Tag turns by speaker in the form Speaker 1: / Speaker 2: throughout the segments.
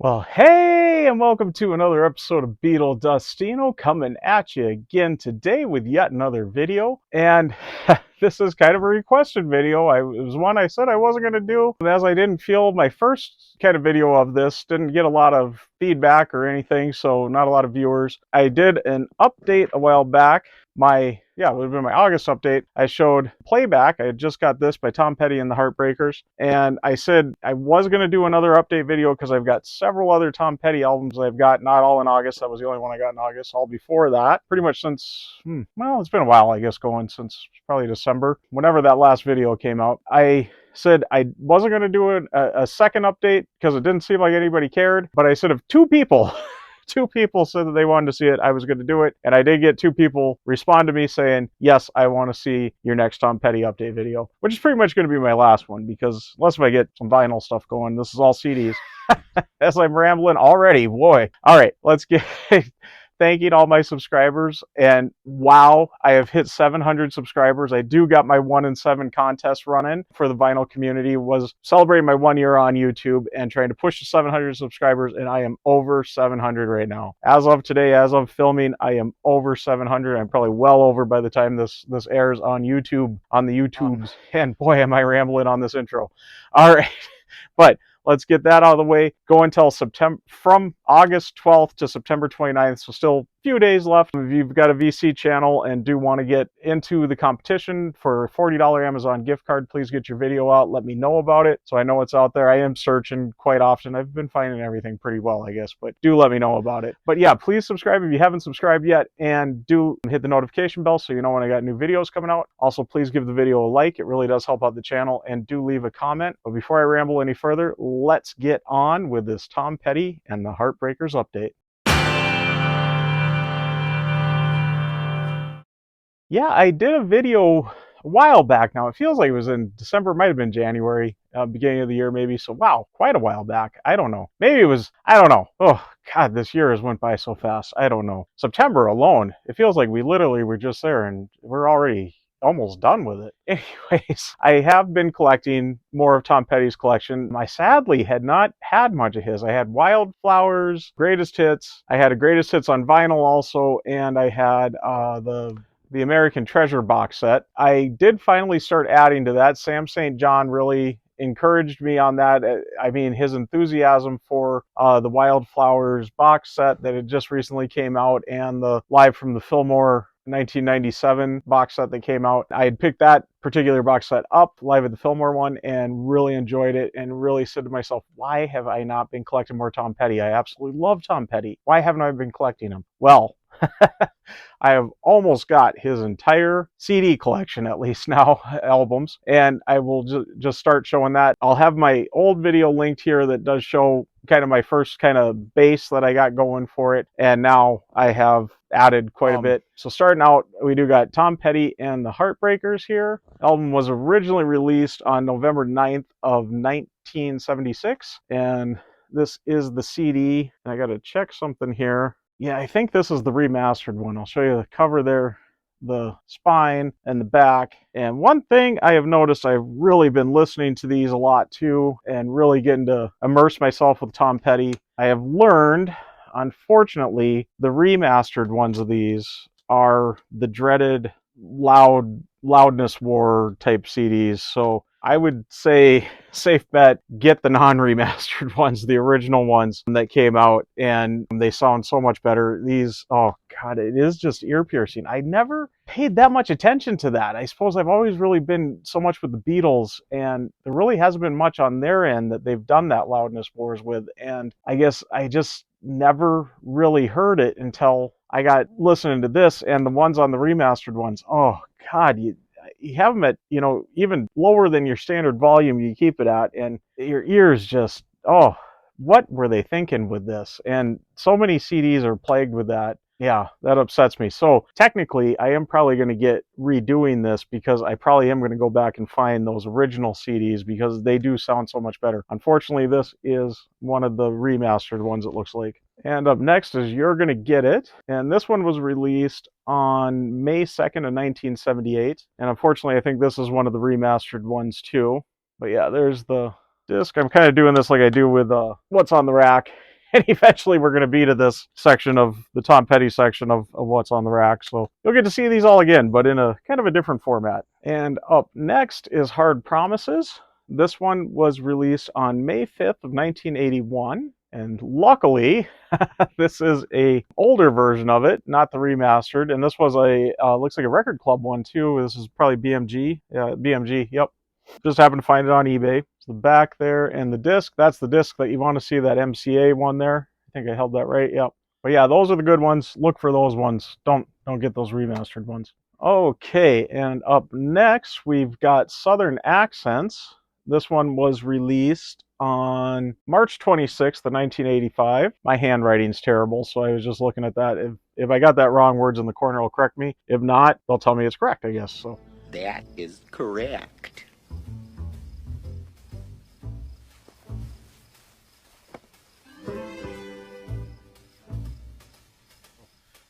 Speaker 1: Well, hey, and welcome to another episode of Beetle Dustino, coming at you again today with yet another video. And this is kind of a requested video. It was one I said I wasn't going to do, as I didn't feel my first kind of video of this didn't get a lot of feedback or anything, so not a lot of viewers. I did an update a while back. It would have been my August update. I showed Playback. I had just got this by Tom Petty and the Heartbreakers. And I said I was going to do another update video because I've got several other Tom Petty albums I've got, not all in August. That was the only one I got in August. All before that, pretty much since, well, it's been a while, I guess, going since probably December, whenever that last video came out. I said I wasn't going to do a second update because it didn't seem like anybody cared. But I said if two people said that they wanted to see it, I was going to do it. And I did get two people respond to me saying, yes, I want to see your next Tom Petty update video, which is pretty much going to be my last one because unless I get some vinyl stuff going, this is all CDs. As I'm rambling already, boy. All right, let's get thanking all my subscribers. And wow, I have hit 700 subscribers. I do got my 1 in 7 contest running for the vinyl community. Was celebrating my 1 year on YouTube and trying to push to 700 subscribers, and I am over 700 right now. As of today, as of filming, I am over 700. I'm probably well over by the time this airs on YouTube, on the YouTubes. And boy, am I rambling on this intro. All right, but let's get that out of the way. Go until September, from August 12th to September 29th. So still a few days left. If you've got a VC channel and do want to get into the competition for a $40 Amazon gift card, please get your video out. Let me know about it so I know it's out there. I am searching quite often. I've been finding everything pretty well, I guess, but do let me know about it. But yeah, please subscribe if you haven't subscribed yet, and do hit the notification bell so you know when I got new videos coming out. Also, please give the video a like. It really does help out the channel, and do leave a comment. But before I ramble any further, let's get on with this Tom Petty and the Heartbreakers update. Yeah, I did a video a while back now. It feels like it was in December, might have been January, beginning of the year maybe. So wow, quite a while back. I don't know. Maybe it was, I don't know. Oh God, this year has went by so fast. I don't know. September alone, it feels like we literally were just there and we're already almost done with it. Anyways, I have been collecting more of Tom Petty's collection. I sadly had not had much of his. I had Wildflowers, Greatest Hits. I had a Greatest Hits on vinyl also, and I had the American Treasure box set. I did finally start adding to that. Sam St. John really encouraged me on that. I mean, his enthusiasm for the Wildflowers box set that had just recently came out, and the Live from the Fillmore 1997 box set that came out. I had picked that particular box set up, Live at the Fillmore one, and really enjoyed it, and really said to myself, why have I not been collecting more Tom Petty? I absolutely love Tom Petty. Why haven't I been collecting him? Well, I have almost got his entire CD collection, at least now, albums, and I will just start showing that. I'll have my old video linked here that does show kind of my first kind of base that I got going for it, and now I have added quite a bit. So starting out, we do got Tom Petty and the Heartbreakers here. The album was originally released on November 9th of 1976, and this is the CD. I gotta check something here. Yeah, I think this is the remastered one. I'll show you the cover there, the spine and the back. And one thing I have noticed, I've really been listening to these a lot too, and really getting to immerse myself with Tom Petty. I have learned, unfortunately, the remastered ones of these are the dreaded loudness war type CDs. So I would say, safe bet, get the non-remastered ones, the original ones that came out, and they sound so much better. These, oh God, it is just ear-piercing. I never paid that much attention to that. I suppose I've always really been so much with the Beatles, and there really hasn't been much on their end that they've done that loudness wars with, and I guess I just never really heard it until I got listening to this, and the ones on the remastered ones, oh God, you have them at, even lower than your standard volume you keep it at, and your ears just, oh, what were they thinking with this? And so many CDs are plagued with that. Yeah, that upsets me. So technically, I am probably going to get redoing this because I probably am going to go back and find those original CDs because they do sound so much better. Unfortunately, this is one of the remastered ones, it looks like. And up next is You're Gonna Get It. And this one was released on May 2nd of 1978. And unfortunately, I think this is one of the remastered ones too. But yeah, there's the disc. I'm kind of doing this like I do with What's on the Rack. And eventually we're going to be to this section of the Tom Petty section of what's on the rack. So you'll get to see these all again, but in a kind of a different format. And up next is Hard Promises. This one was released on May 5th of 1981. And luckily, this is a older version of it, not the remastered. And this was a, looks like a Record Club one too. This is probably BMG. Yeah, BMG, yep. Just happened to find it on eBay. It's the back there and the disc. That's the disc that you want to see, that MCA one there. I think I held that right, yep. But yeah, those are the good ones. Look for those ones. Don't get those remastered ones. Okay, and up next, we've got Southern Accents. This one was released on March 26th of 1985. My handwriting's terrible, so I was just looking at that. If I got that wrong, words in the corner will correct me. If not, they'll tell me it's correct, I guess. So
Speaker 2: that is correct.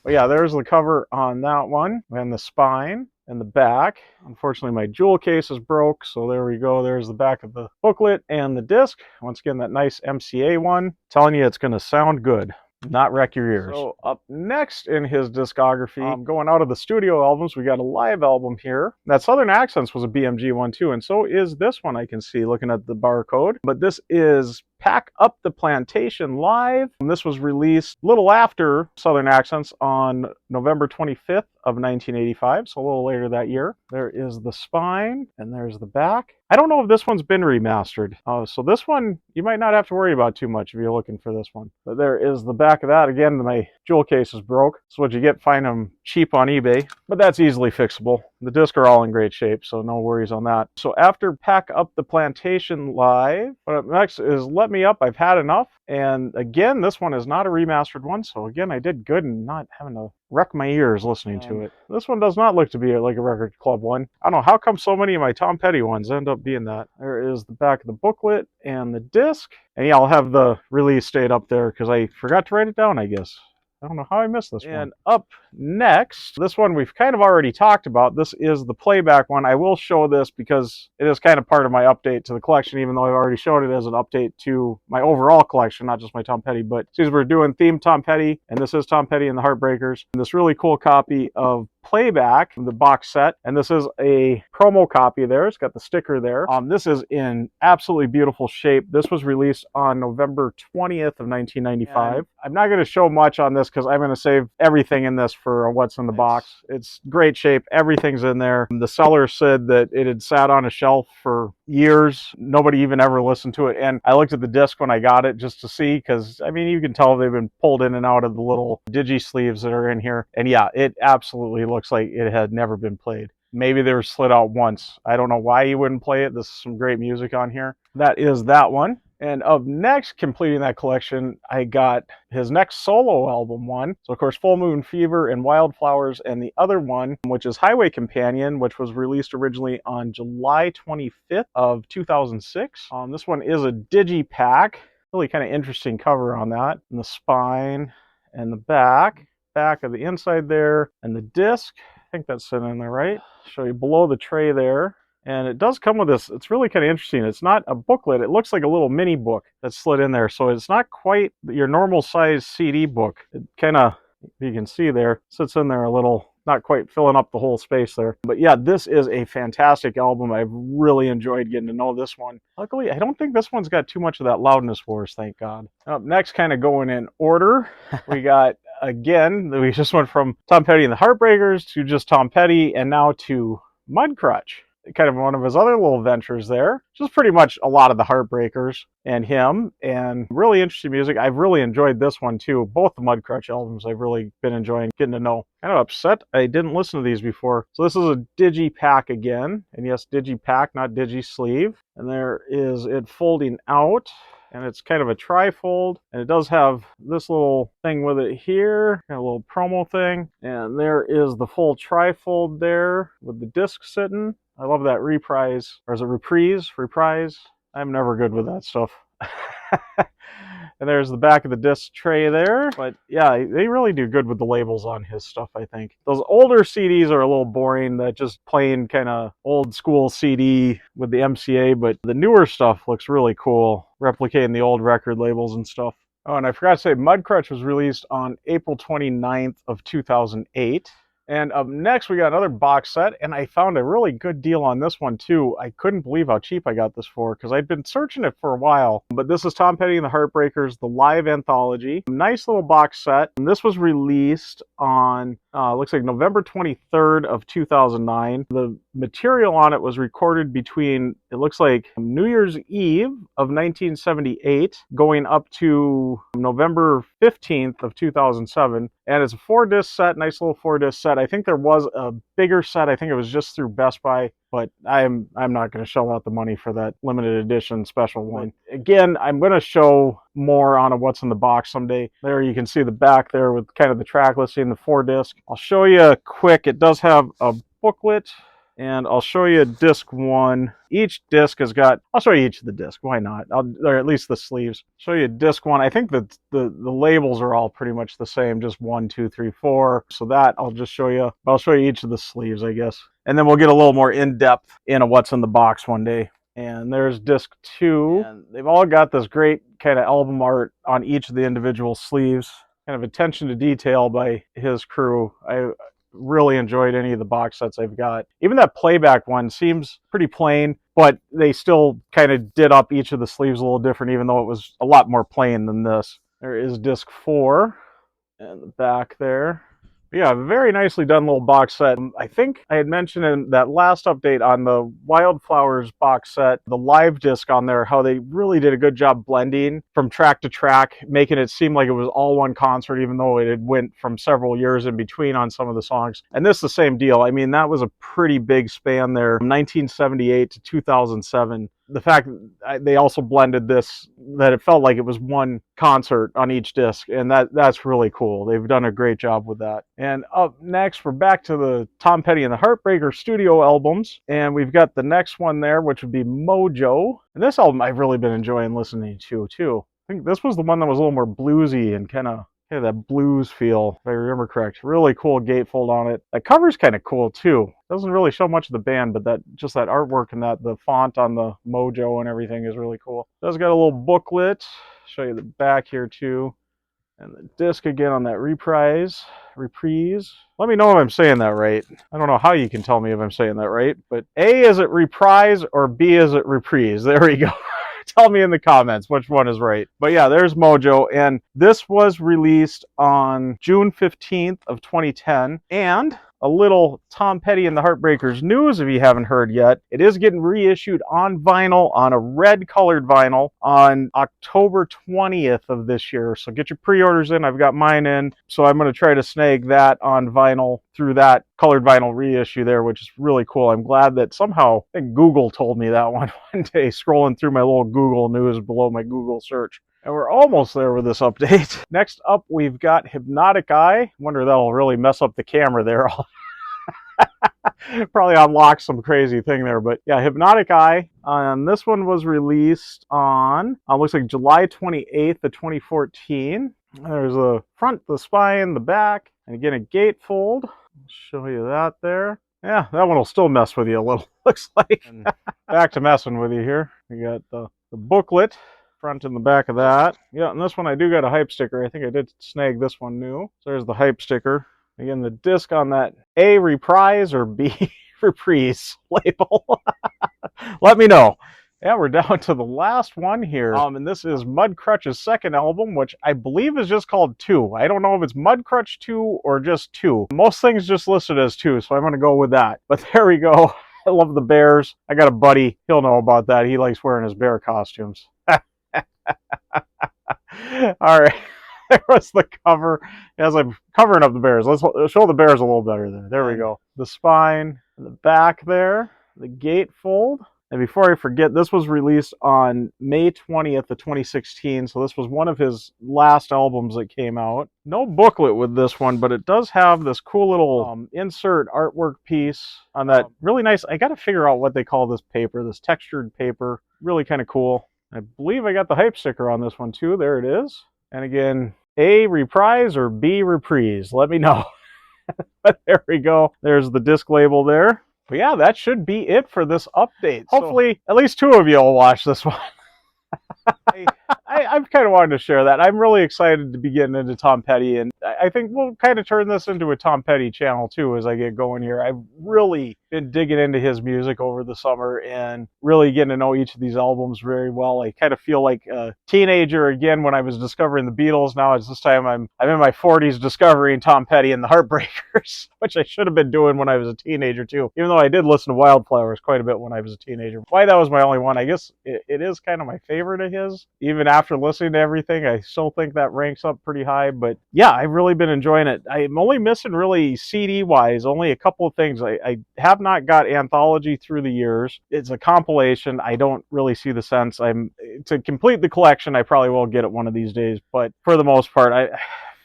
Speaker 1: But yeah, there's the cover on that one, and the spine and the back. Unfortunately, my jewel case is broke, so there we go. There's the back of the booklet and the disc. Once again, that nice MCA one. Telling you it's going to sound good, not wreck your ears. So up next in his discography, going out of the studio albums, we got a live album here. That Southern Accents was a BMG one too, and so is this one, I can see looking at the barcode. But this is Pack Up the Plantation Live. And this was released a little after Southern Accents on November 25th of 1985, so a little later that year. There is the spine, and there's the back. I don't know if this one's been remastered. So this one, you might not have to worry about too much if you're looking for this one. But there is the back of that. Again, my jewel case is broke. That's what you get, find them cheap on eBay. But that's easily fixable. The discs are all in great shape, so no worries on that. So after Pack Up the Plantation Live, what up next is Let Me Up, I've Had Enough. And again, this one is not a remastered one, so again, I did good in not having to wreck my ears listening to it. This one does not look to be like a Record Club one. I don't know, how come so many of my Tom Petty ones end up being that? There is the back of the booklet and the disc. And yeah, I'll have the release date up there because I forgot to write it down, I guess. I don't know how I missed this one. And up next, this one we've kind of already talked about. This is the Playback one. I will show this because it is kind of part of my update to the collection, even though I've already showed it as an update to my overall collection, not just my Tom Petty. But since we're doing themed Tom Petty, and this is Tom Petty and the Heartbreakers, and this really cool copy of Playback, the box set, and this is a promo copy there. It's got the sticker there. This is in absolutely beautiful shape. This was released on November 20th of 1995. And I'm not going to show much on this because I'm going to save everything in this for what's in the box. It's great shape. Everything's in there. The seller said that it had sat on a shelf for years. Nobody even ever listened to it. And I looked at the disc when I got it just to see, because I mean, you can tell they've been pulled in and out of the little digi sleeves that are in here. And yeah, it absolutely looks like it had never been played. Maybe they were slid out once. I don't know why you wouldn't play it. There's some great music on here. That is that one. And up next, completing that collection, I got his next solo album one. So of course, Full Moon Fever and Wildflowers, and the other one, which is Highway Companion, which was released originally on July 25th of 2006. This one is a digipack. Really kind of interesting cover on that. And the spine and the back of the inside there, and the disc. I think that's sitting in there, right? Show you below the tray there. And it does come with this. It's really kind of interesting. It's not a booklet. It looks like a little mini book that's slid in there. So it's not quite your normal size CD book. It kind of, you can see there, sits in there a little, not quite filling up the whole space there. But yeah, this is a fantastic album. I've really enjoyed getting to know this one. Luckily, I don't think this one's got too much of that loudness wars, thank God. Up next, kind of going in order, we got, again, we just went from Tom Petty and the Heartbreakers to just Tom Petty, and now to Mudcrutch. Kind of one of his other little ventures there. Just pretty much a lot of the Heartbreakers and him, and really interesting music. I've really enjoyed this one too. Both the Mudcrutch albums I've really been enjoying getting to know. Kind of upset I didn't listen to these before. So this is a digipack again, and yes, digipack, not digi-sleeve. And there is it folding out, and it's kind of a trifold, and it does have this little thing with it here, a little promo thing, and there is the full trifold there with the disc sitting. I love that reprise, or is it reprise? Reprise? I'm never good with that stuff. And there's the back of the disc tray there. But yeah, they really do good with the labels on his stuff, I think. Those older CDs are a little boring, that just plain kind of old school CD with the MCA, but the newer stuff looks really cool, replicating the old record labels and stuff. Oh, and I forgot to say, Mudcrutch was released on April 29th of 2008. And up next, we got another box set, and I found a really good deal on this one, too. I couldn't believe how cheap I got this for, because I'd been searching it for a while. But this is Tom Petty and the Heartbreakers, the live anthology. Nice little box set. And this was released on, looks like November 23rd of 2009. The material on it was recorded between, it looks like, New Year's Eve of 1978, going up to November 15th of 2007. And it's a 4-disc set, nice little 4-disc set. I think there was a bigger set. I think it was just through Best Buy, but I'm not going to shell out the money for that limited edition special one. But again, I'm going to show more on what's in the box someday. There you can see the back there with kind of the track listing, the 4-disc. I'll show you quick. It does have a booklet, and I'll show you disc 1. Each disc has got, I'll show you each of the discs, why not? Or at least the sleeves. Show you disc 1. I think that the labels are all pretty much the same, just 1, 2, 3, 4. So that I'll just show you. I'll show you each of the sleeves, I guess. And then we'll get a little more in-depth into what's in the box one day. And there's disc 2. And they've all got this great kind of album art on each of the individual sleeves. Kind of attention to detail by his crew. I really enjoyed any of the box sets I've got. Even that Playback one seems pretty plain, but they still kind of did up each of the sleeves a little different, even though it was a lot more plain than this. There is disc 4 and the back there. Yeah, very nicely done little box set. I think I had mentioned in that last update on the Wildflowers box set, the live disc on there, how they really did a good job blending from track to track, making it seem like it was all one concert, even though it had went from several years in between on some of the songs. And this is the same deal. I mean, that was a pretty big span there, from 1978 to 2007. The fact that they also blended this, that it felt like it was one concert on each disc, and that's really cool. They've done a great job with that. And up next, we're back to the Tom Petty and the Heartbreakers studio albums, and we've got the next one there, which would be Mojo. And this album I've really been enjoying listening to, too. I think this was the one that was a little more bluesy and kind of that blues feel, if I remember correct. Really cool gatefold on it. That cover's kind of cool too. Doesn't really show much of the band, but that just that artwork and the font on the Mojo and everything is really cool. It does got a little booklet. Show you the back here too. And the disc again on that reprise. Let me know if I'm saying that right. I don't know how you can tell me if I'm saying that right, but A, is it reprise or B, is it reprise? There we go. Tell me in the comments which one is right. But yeah, there's Mojo, and this was released on June 15th of 2010. And a little Tom Petty and the Heartbreakers news, if you haven't heard yet. It is getting reissued on vinyl, on a red colored vinyl, on October 20th of this year. So get your pre-orders in. I've got mine in. So I'm going to try to snag that on vinyl through that colored vinyl reissue there, which is really cool. I'm glad that somehow, I think Google told me that one day, scrolling through my little Google news below my Google search. And we're almost there with this update. Next up, we've got Hypnotic Eye. Wonder if that'll really mess up the camera there. Probably unlock some crazy thing there, but yeah, Hypnotic Eye. This one was released on, looks like July 28th of 2014. There's the front, the spine, the back, and again a gatefold. I'll show you that there. Yeah, that one will still mess with you a little, looks like. Back to messing with you here. We got the booklet, front and the back of that. Yeah, and this one I do got a hype sticker. I think I did snag this one new. So there's the hype sticker. Again, the disc on that A, reprise, or B, reprise label. Let me know. Yeah, we're down to the last one here. And this is Mudcrutch's second album, which I believe is just called 2. I don't know if it's Mudcrutch 2 or just 2. Most things just listed as 2, so I'm going to go with that. But there we go. I love the bears. I got a buddy. He'll know about that. He likes wearing his bear costumes. All right. There was the cover. As I'm covering up the bears, let's show the bears a little better there. There we go. The spine, the back there, the gatefold. And before I forget, this was released on May 20th of 2016, so this was one of his last albums that came out. No booklet with this one, but it does have this cool little insert artwork piece on that really nice, I got to figure out what they call this paper, this textured paper. Really kind of cool. I believe I got the hype sticker on this one too. There it is. And again, A, reprise, or B, reprise. Let me know. But there we go. There's the disc label there. But yeah, that should be it for this update. Hopefully, at least 2 of you will watch this one. I've kind of wanted to share that. I'm really excited to be getting into Tom Petty, and I think we'll kind of turn this into a Tom Petty channel too as I get going here. I've really been digging into his music over the summer and really getting to know each of these albums very well. I kind of feel like a teenager again when I was discovering the Beatles. Now it's this time I'm in my 40s discovering Tom Petty and the Heartbreakers, which I should have been doing when I was a teenager too. Even though I did listen to Wildflowers quite a bit when I was a teenager. Why that was my only one, I guess it is kind of my favorite of his. Even after listening to everything, I still think that ranks up pretty high. But yeah, I've really been enjoying it. I'm only missing really CD wise, only a couple of things. I have not got Anthology through the years. It's a compilation. I don't really see the sense. To complete the collection, I probably will get it one of these days. But for the most part, I'm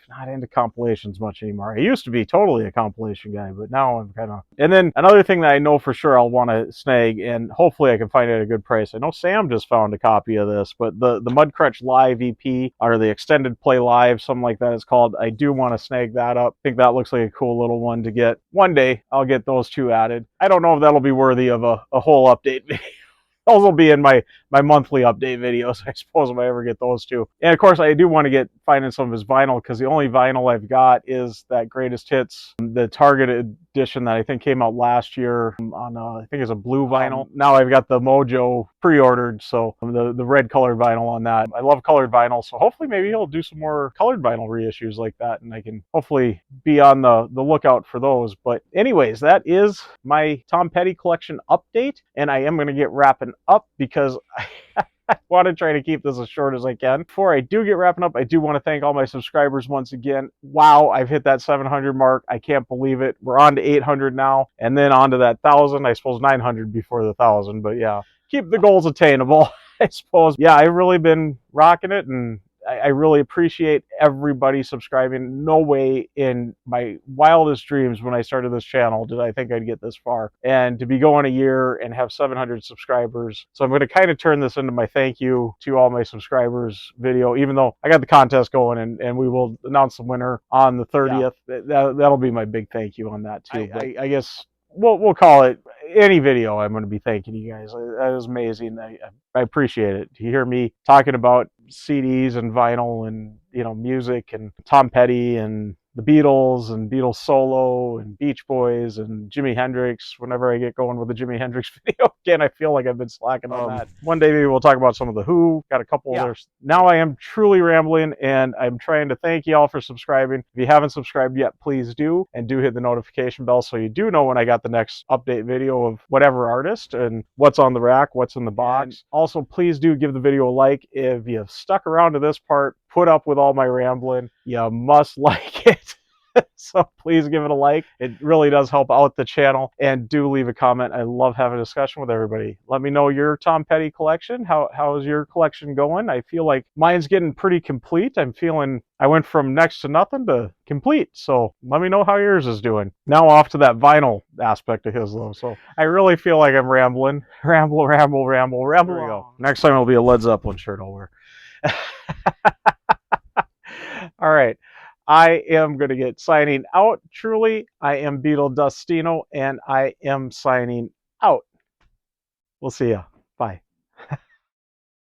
Speaker 1: not into compilations much anymore. I used to be totally a compilation guy, but now I'm kind of. And then another thing that I know for sure I'll want to snag, and hopefully I can find it at a good price. I know Sam just found a copy of this, but the Mudcrutch Live EP, or the Extended Play Live, something like that it's called. I do want to snag that up. I think that looks like a cool little one to get. One day I'll get those two added. I don't know if that'll be worthy of a whole update video. Those will be in my monthly update videos, I suppose, if I ever get those two. And of course, I do want to get finding some of his vinyl, because the only vinyl I've got is that Greatest Hits, the Target edition that I think came out last year on, I think it's a blue vinyl. Now I've got the Mojo pre-ordered, so the red colored vinyl on that. I love colored vinyl, so hopefully maybe he'll do some more colored vinyl reissues like that, and I can hopefully be on the lookout for those. But anyways, that is my Tom Petty collection update, and I am going to get wrapping up because I want to try to keep this as short as I can. Before I do get wrapping up, I do want to thank all my subscribers once again. Wow, I've hit that 700 mark. I can't believe it. We're on to 800 now, and then on to that 1,000. I suppose 900 before the 1,000, but yeah, keep the goals attainable, I suppose. Yeah, I've really been rocking it, and I really appreciate everybody subscribing. No way in my wildest dreams when I started this channel did I think I'd get this far. And to be going a year and have 700 subscribers. So I'm going to kind of turn this into my thank you to all my subscribers video, even though I got the contest going, and we will announce the winner on the 30th. Yeah. That'll be my big thank you on that too. I guess we'll call it any video. I'm going to be thanking you guys. That is amazing. I appreciate it. To hear me talking about CDs and vinyl and music and Tom Petty and the Beatles and Beatles solo and Beach Boys and Jimi Hendrix. Whenever I get going with the Jimi Hendrix video again, I feel like I've been slacking on that. One day maybe we'll talk about some of the Who. Got a couple others. Now I am truly rambling, and I'm trying to thank you all for subscribing. If you haven't subscribed yet, please do, and do hit the notification bell so you do know when I got the next update video of whatever artist and what's on the rack, what's in the box. And also, please do give the video a like. If you've stuck around to this part, put up with all my rambling, you must like it. So please give it a like. It really does help out the channel. And do leave a comment. I love having a discussion with everybody. Let me know your Tom Petty collection. How is your collection going? I feel like mine's getting pretty complete. I'm feeling I went from next to nothing to complete. So let me know how yours is doing. Now off to that vinyl aspect of his though. So I really feel like I'm rambling. Ramble. There we go. Next time it'll be a Led Zeppelin shirt I'll wear. All right. I am going to get signing out. Truly, I am Beetle Dustino, and I am signing out. We'll see ya.